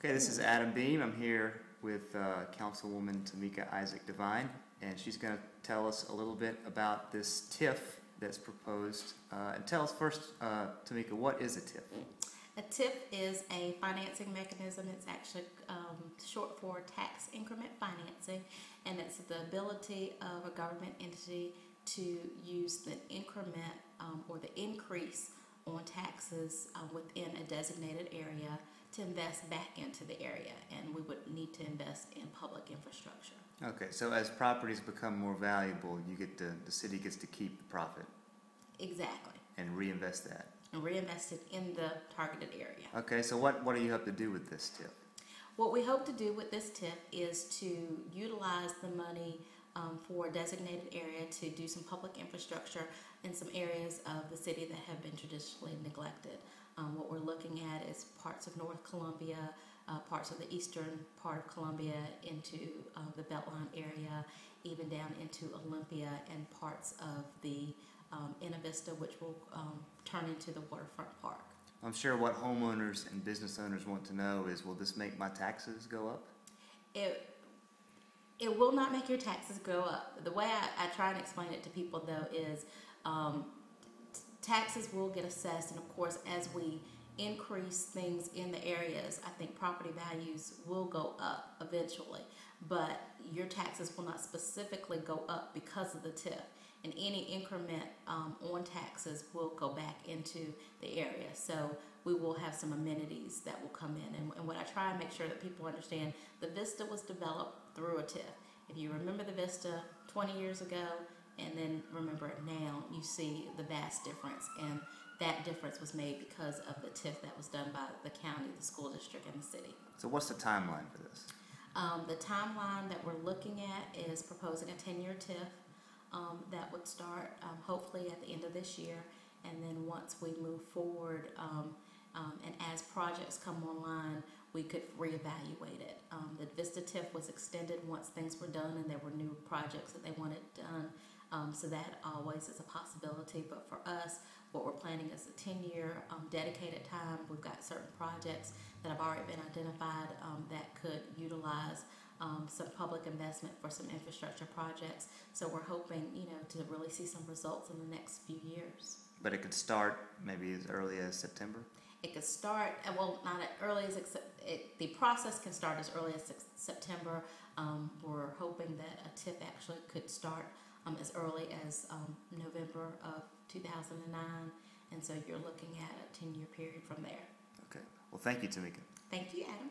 Okay, this is Adam Beam. I'm here with Councilwoman Tameika Isaac Devine, and she's going to tell us a little bit about this TIF that's proposed. And tell us first, Tameika, what is a TIF? A TIF is a financing mechanism. It's actually short for tax increment financing, and it's the ability of a government entity to use the increment or the increase on taxes within a designated area to invest back into the area, and we would need to invest in public infrastructure. Okay, so as properties become more valuable, the city gets to keep the profit. Exactly. And reinvest that. And reinvest it in the targeted area. Okay, so what do you hope to do with this TIF? What we hope to do with this TIF is to utilize the money for a designated area to do some public infrastructure in some areas of the city that have been traditionally neglected. What we're looking at is parts of North Columbia, parts of the eastern part of Columbia into the Beltline area, even down into Olympia, and parts of the Inna Vista, which will turn into the waterfront park. I'm sure what homeowners and business owners want to know is, will this make my taxes go up? It will not make your taxes go up. The way I try and explain it to people, though, is taxes will get assessed, and of course, as we increase things in the areas, I think property values will go up eventually, but your taxes will not specifically go up because of the TIF, and any increment on taxes will go back into the area. So we will have some amenities that will come in, and what I try and make sure that people understand, the Vista was developed through a TIF. If you remember the Vista 20 years ago and then remember it now, you see the vast difference, and that difference was made because of the TIF that was done by the county, the school district, and the city. So what's the timeline for this? The timeline that we're looking at is proposing a 10-year TIF that would start hopefully at the end of this year, and then once we move forward and as projects come online, we could reevaluate it. The Vista TIF was extended once things were done and there were new projects that they wanted done, so that always is a possibility. But for us, what we're planning is a 10-year dedicated time. We've got certain projects that have already been identified that could utilize some public investment for some infrastructure projects. So we're hoping, to really see some results in the next few years. But it could start maybe as early as September? It could start, well, not as early as, the process can start as early as September. We're hoping that a TIF actually could start as early as November of 2009. And so you're looking at a 10-year period from there. Okay. Well, thank you, Tameika. Thank you, Adam.